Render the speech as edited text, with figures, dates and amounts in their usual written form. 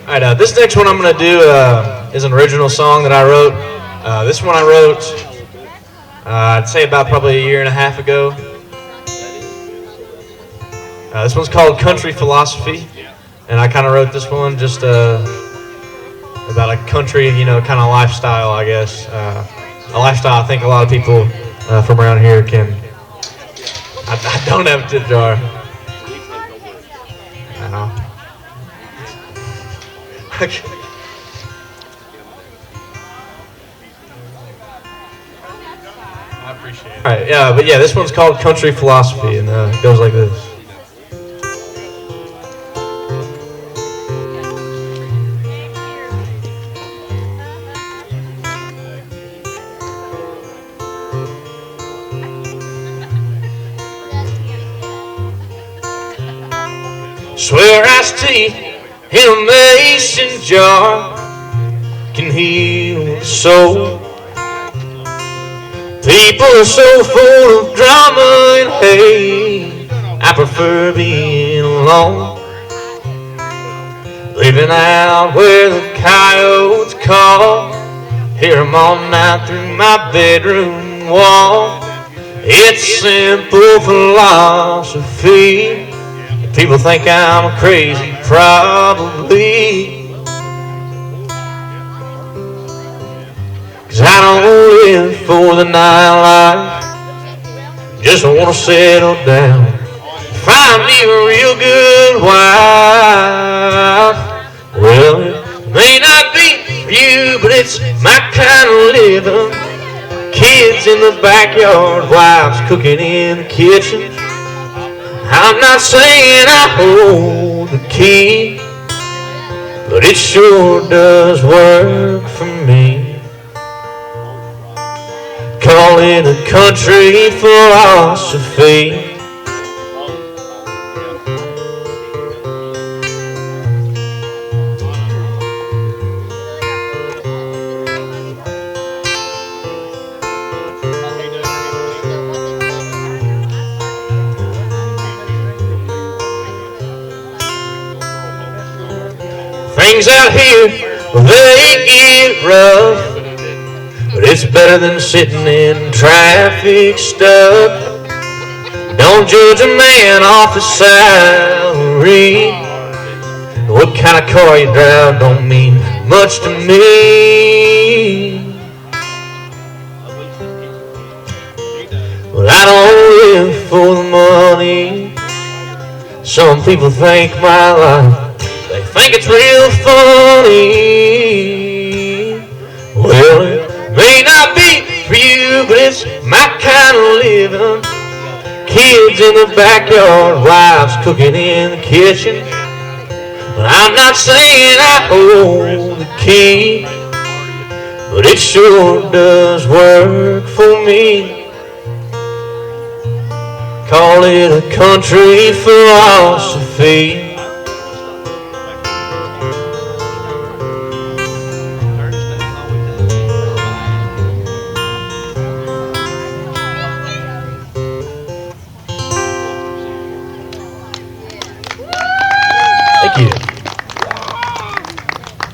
All right, this next one I'm going to do is an original song that I wrote. This one I wrote, I'd say about probably a year and a half ago. This one's called Country Philosophy, and I kind of wrote this one just about a country, kind of lifestyle, I guess. A lifestyle I think a lot of people from around here can. I don't have a tip jar. I know. I appreciate it. All right, yeah, but yeah, this one's called Country Philosophy, and it goes like this. Swear iced tea in a mason jar can heal the soul. People are so full of drama and hate, I prefer being alone. Living out where the coyotes call, hear them all night through my bedroom wall. It's simple philosophy. People think I'm crazy, probably, 'cause I don't live for the nightlife, just wanna settle down, find me a real good wife. Well, it may not be for you, but it's my kind of living. Kids in the backyard, wives cooking in the kitchen. I'm not saying I hold the key, but it sure does work for me. Call it a country philosophy. Things out here, they get rough, but it's better than sitting in traffic stuck. Don't judge a man off his salary. What kind of car you drive don't mean much to me. Well, I don't live for the money. Some people think my life, they think it's real funny. Well, it may not be for you, but it's my kind of living. Kids in the backyard, wives cooking in the kitchen. But I'm not saying I hold the key, but it sure does work for me. Call it a country philosophy.